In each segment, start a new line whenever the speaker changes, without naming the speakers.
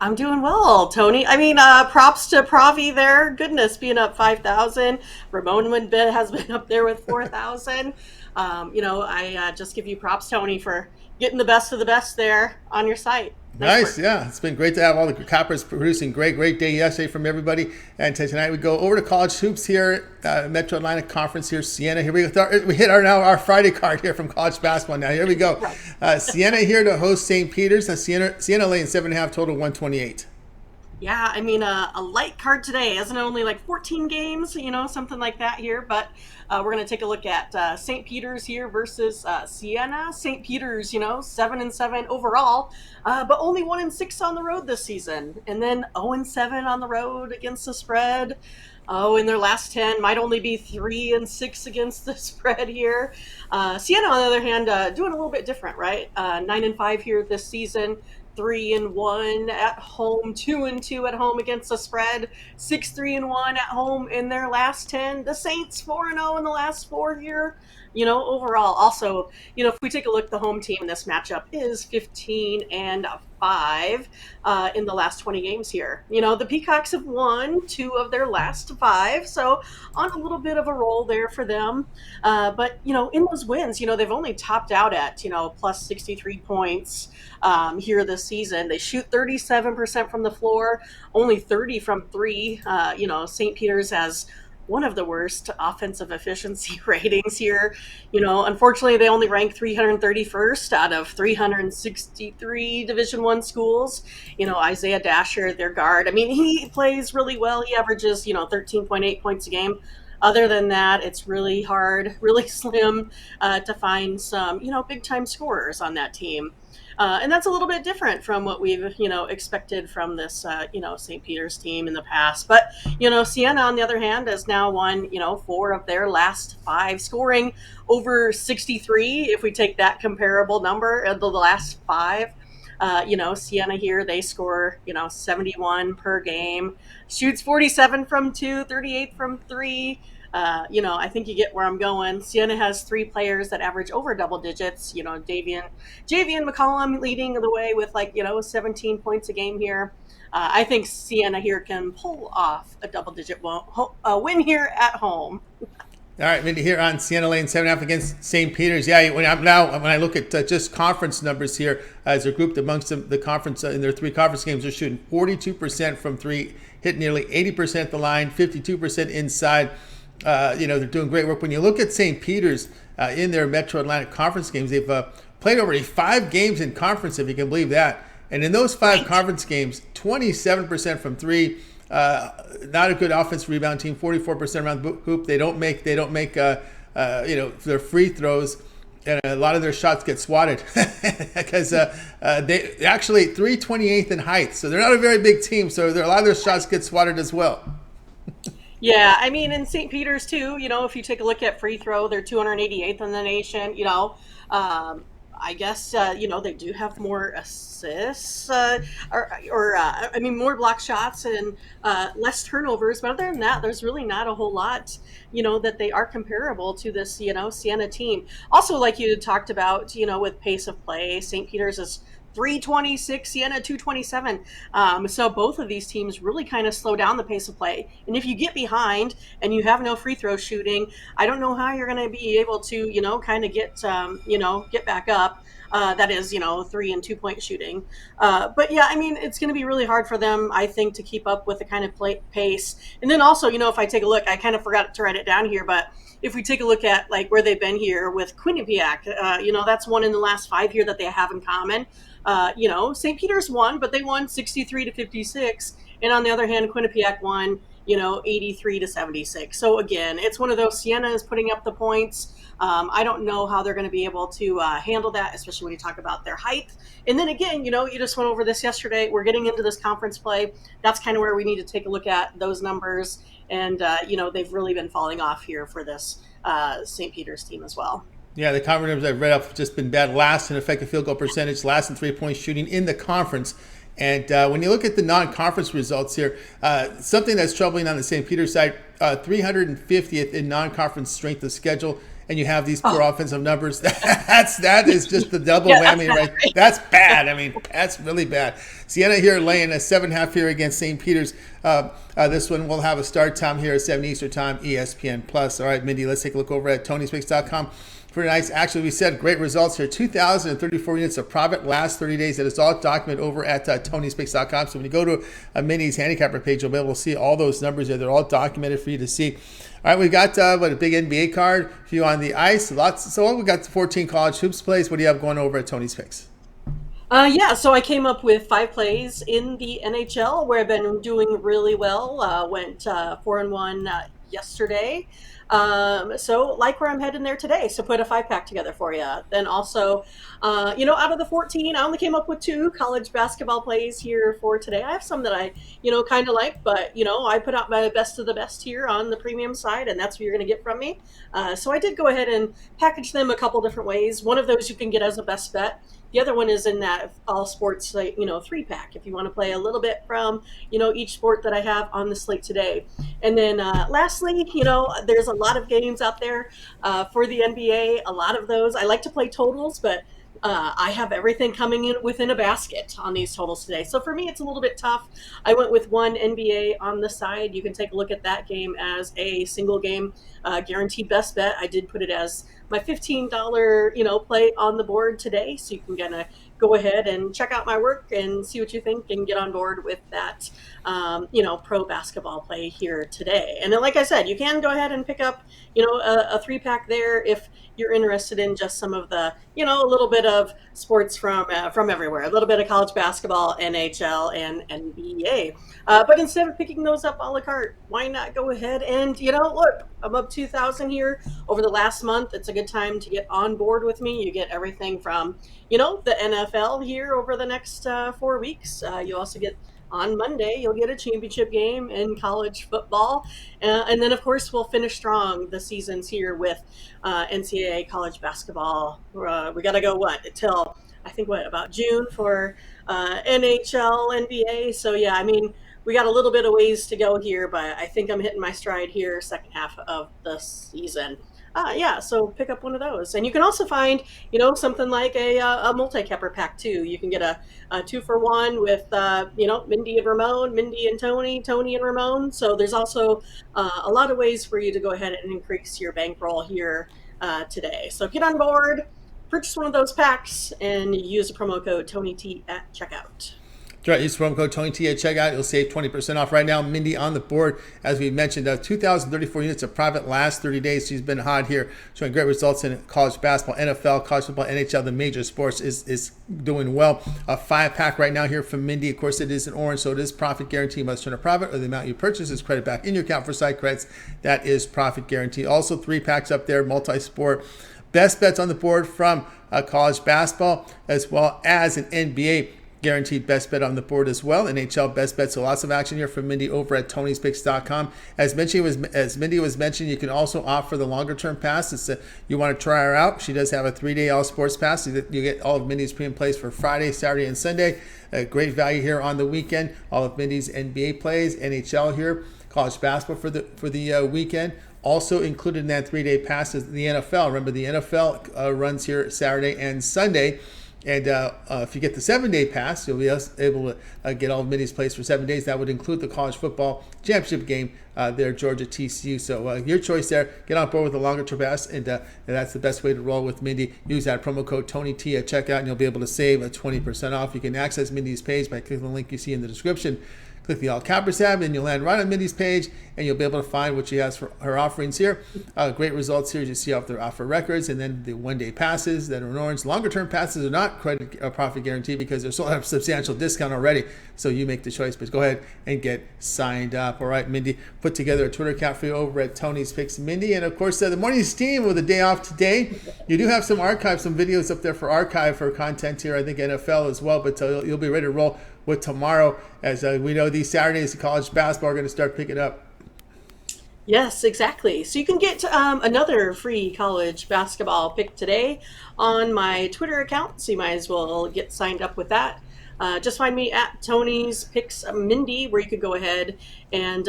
I'm doing well, Tony. I mean, props to Pravi there. Goodness, being up 5,000. Ramon Winbit has been up there with 4,000. I just give you props, Tony, for getting the best of the best there on your site. Nice
Nice,
work.
yeah. It's been great to have all the coppers producing great day yesterday from everybody. And tonight we go over to college hoops here, Metro Atlantic Conference here, Siena. Here we go. We hit our Friday card here from college basketball. Now here we go.
Right.
Siena here to host St. Peter's. Siena laying 7.5 total, 128.
Yeah, I mean, a light card today, isn't it? Only like 14 games, something like that here. But we're going to take a look at St. Peter's here versus Siena. St. Peter's, 7-7 overall, but only 1-6 on the road this season, and then 0-7 on the road against the spread. Oh, in their last 10, might only be 3-6 against the spread here. Siena, on the other hand, doing a little bit different, right? 9-5 here this season. 3-1 at home, 2-2 at home against the spread, 6-3-1 at home in their last 10. The Saints 4-0 in the last four here. Overall, also, if we take a look, the home team in this matchup is 15-5 in the last 20 games here. The Peacocks have won two of their last five, so on a little bit of a roll there for them. But in those wins, they've only topped out at plus 63 points here this season. They shoot 37% from the floor, only 30 from three. St. Peter's has one of the worst offensive efficiency ratings here. Unfortunately, they only rank 331st out of 363 Division I schools. Isaiah Dasher, their guard, I mean, he plays really well. He averages 13.8 points a game. Other than that, it's really hard, really slim to find some big time scorers on that team. And that's a little bit different from what we've, expected from this, St. Peter's team in the past. But, Siena, on the other hand, has now won, four of their last five, scoring over 63. If we take that comparable number of the last five, Siena here, they score, 71 per game, shoots 47 from two, 38 from three. I think you get where I'm going. Siena has three players that average over double digits. Javian McCollum leading the way with 17 points a game here. I think Siena here can pull off a double-digit win here at home.
All right, Mindy here on Siena Lane 7.5 against St. Peter's. Yeah, when I look at just conference numbers here, as they're grouped amongst the conference in their three conference games, they're shooting 42% from three, hit nearly 80% at the line, 52% inside. They're doing great work. When you look at St. Peter's in their Metro Atlantic Conference games, they've played already 5 games in conference, if you can believe that. And in those 5 conference games, 27% from three. Not a good offense rebound team. 44% around the hoop. They don't make their free throws, and a lot of their shots get swatted because they actually 328th in height. So they're not a very big team. So a lot of their shots get swatted as well.
Yeah, I mean, in St. Peter's too, if you take a look at free throw, they're 288th in the nation. I guess they do have more assists, more block shots and less turnovers. But other than that, there's really not a whole lot, that they are comparable to this, Siena team. Also, like you talked about, with pace of play, St. Peter's is 326, Siena 227. So both of these teams really kind of slow down the pace of play. And if you get behind and you have no free throw shooting, I don't know how you're going to be able to, kind of get back up. That is, 3 and 2 point shooting. But yeah, I mean, it's going to be really hard for them, I think, to keep up with the kind of pace. And then also, if I take a look, I kind of forgot to write it down here, but if we take a look at where they've been here with Quinnipiac, that's one in the last 5 here that they have in common. St. Peter's won, but they won 63-56. And on the other hand, Quinnipiac won, 83-76. So again, it's one of those. Siena is putting up the points. I don't know how they're going to be able to handle that, especially when you talk about their height. And then again, you just went over this yesterday. We're getting into this conference play. That's kind of where we need to take a look at those numbers. And, they've really been falling off here for this St. Peter's team as well.
Yeah, the conference numbers I've read up have just been bad. Last in effective field goal percentage, last in three-point shooting in the conference. And when you look at the non-conference results here, something that's troubling on the St. Peter's side, 350th in non-conference strength of schedule. and you have these poor
Oh,
offensive numbers. That is just the double
yeah, that's
whammy,
bad,
right?
right?
That's bad. I mean, that's really bad. Siena here laying a 7.5 here against St. Peter's. This one will have a start time here at 7 Eastern time, ESPN Plus. All right, Mindy, let's take a look over at TonySpix.com. Pretty nice. Actually, we said great results here. 2,034 units of profit last 30 days. That is all documented over at TonySpix.com. So when you go to Mindy's handicapper page, you'll be able to see all those numbers there. They're all documented for you to see. All right, we got a big NBA card. A few on the ice. Lots. So we got 14 college hoops plays. What do you have going over at Tony's Picks?
Yeah, so I came up with 5 plays in the NHL where I've been doing really well. Went 4-1 yesterday. So like where I'm heading there today. So put a 5 pack together for you. Then also, out of the 14, I only came up with 2 college basketball plays here for today. I have some that I, kind of like, but I put out my best of the best here on the premium side, and that's what you're going to get from me. So I did go ahead and package them a couple different ways. One of those you can get as a best bet. The other one is in that all sports, 3 pack. If you want to play a little bit from, each sport that I have on the slate today. And then lastly, there's a lot of games out there for the NBA. A lot of those, I like to play totals, but I have everything coming in within a basket on these totals today. So for me, it's a little bit tough. I went with one NBA on the side. You can take a look at that game as a single game guaranteed best bet. I did put it as my $15, play on the board today. So you can kind of go ahead and check out my work and see what you think and get on board with that, pro basketball play here today. And then, like I said, you can go ahead and pick up, a 3 pack there if you're interested in just some of the, a little bit of sports from everywhere, a little bit of college basketball, NHL, and NBA. But instead of picking those up a la carte, why not go ahead and, look, I'm up 2,000 here over the last month. It's a good time to get on board with me. You get everything from, the NFL here over the next 4 weeks. You also get on Monday, you'll get a championship game in college football. And then, of course, we'll finish strong the seasons here with NCAA college basketball. We got to go, until I think, about June for NHL, NBA. So, yeah, I mean, we got a little bit of ways to go here, but I think I'm hitting my stride here second half of the season. Yeah, so pick up one of those. And you can also find, something like a multi-capper pack too. You can get a 2-for-1 with, Mindy and Ramon, Mindy and Tony, Tony and Ramon. So there's also a lot of ways for you to go ahead and increase your bankroll here today. So get on board, purchase one of those packs, and use the promo code TonyT at checkout.
Right, use promo code TonyT at checkout. You'll save 20% off right now. Mindy on the board, as we mentioned, 2,034 units of profit last 30 days. She's been hot here, showing great results in college basketball, NFL, college football, NHL, the major sports is doing well. A 5-pack right now here from Mindy. Of course, it is an orange, so it is profit guarantee. You must turn a profit, or the amount you purchase is credit back in your account for side credits. That is profit guarantee. Also, 3 packs up there, multi-sport. Best bets on the board from college basketball, as well as an NBA guaranteed best bet on the board as well. NHL best bet. So lots of action here from Mindy over at Tony'sPicks.com. As Mindy was mentioning, you can also opt for the longer term pass. You want to try her out. She does have a 3-day all sports pass. You get all of Mindy's premium plays for Friday, Saturday, and Sunday. Great value here on the weekend. All of Mindy's NBA plays, NHL here, college basketball for the weekend. Also included in that 3-day pass is the NFL. Remember, the NFL runs here Saturday and Sunday. And if you get the 7-day pass, you'll be able to get all of Mindy's plays for 7 days. That would include the college football championship game there, Georgia TCU. So your choice there. Get on board with the longer term pass, and that's the best way to roll with Mindy. Use that promo code TonyT at checkout, and you'll be able to save 20% off. You can access Mindy's page by clicking the link you see in the description. Click the All Cappers tab, and you'll land right on Mindy's page, and you'll be able to find what she has for her offerings here. Great results here as you see off their offer records, and then the 1-day passes that are in orange. Longer-term passes are not credit profit guarantee because they're still have substantial discount already, so you make the choice. But go ahead and get signed up. All right, Mindy, put together a Twitter account for you over at Tony's Picks Mindy, and of course the morning steam with a day off today. You do have some videos up there for archive for content here. I think NFL as well, but you'll be ready to roll with tomorrow, as we know these Saturdays of college basketball are going to start picking up.
Yes, exactly. So you can get another free college basketball pick today on my Twitter account. So you might as well get signed up with that. just find me at Tony's Picks Mindy, where you could go ahead and,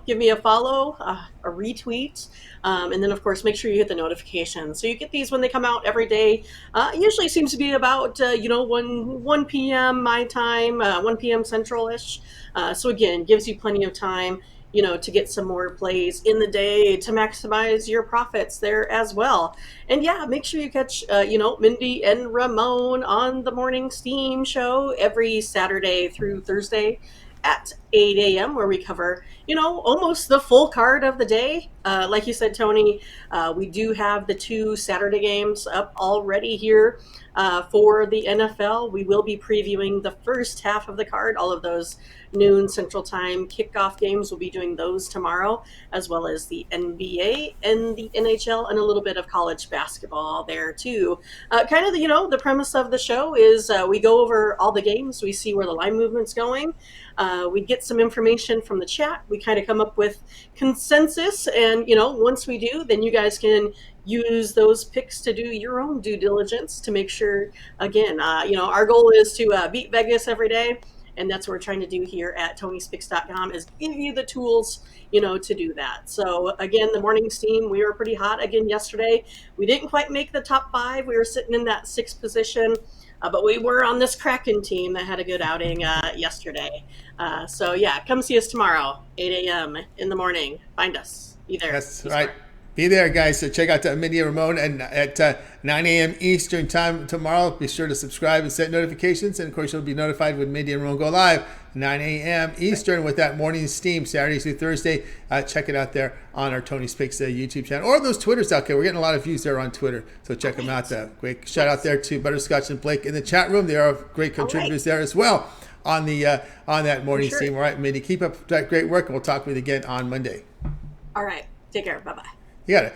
give me a follow, a retweet. And then, of course, make sure you hit the notifications. So you get these when they come out every day. Usually seems to be about, 1 p.m. my time, 1 p.m. Central-ish. So again, gives you plenty of time, to get some more plays in the day to maximize your profits there as well. And yeah, make sure you catch, Mindy and Ramon on the Morning Steam show every Saturday through Thursday at 8 a.m., where we cover, almost the full card of the day. Like you said, Tony, we do have the two Saturday games up already here for the NFL. We will be previewing the first half of the card, all of those noon Central Time kickoff games. We'll be doing those tomorrow, as well as the NBA and the NHL, and a little bit of college basketball there too. Kind of, the premise of the show is we go over all the games, we see where the line movement's going. We get some information from the chat. We kind of come up with consensus, and once we do, then you guys can use those picks to do your own due diligence to make sure. Again, our goal is to beat Vegas every day, and that's what we're trying to do here at Tony'sPicks.com, is give you the tools, to do that. So again, the morning steam, we were pretty hot again yesterday. We didn't quite make the top 5. We were sitting in that 6th position. But we were on this Kraken team that had a good outing yesterday. So yeah, come see us tomorrow, 8 a.m. in the morning. Find us. Be there.
That's right. Be there, guys. So check out Mindy and Ramon and at 9 a.m. Eastern time tomorrow. Be sure to subscribe and set notifications. And, of course, you'll be notified when Mindy and Ramon go live, 9 a.m. Eastern, with that morning steam, Saturday through Thursday. Check it out there on our Tony's Picks YouTube channel, or those Twitters out there. We're getting a lot of views there on Twitter, so check them out. Great shout out there to Butterscotch and Blake in the chat room. They are great contributors there as well on that morning steam. All right, Mindy, keep up that great work, and we'll talk with you again on Monday.
All right. Take care. Bye-bye.
You got it.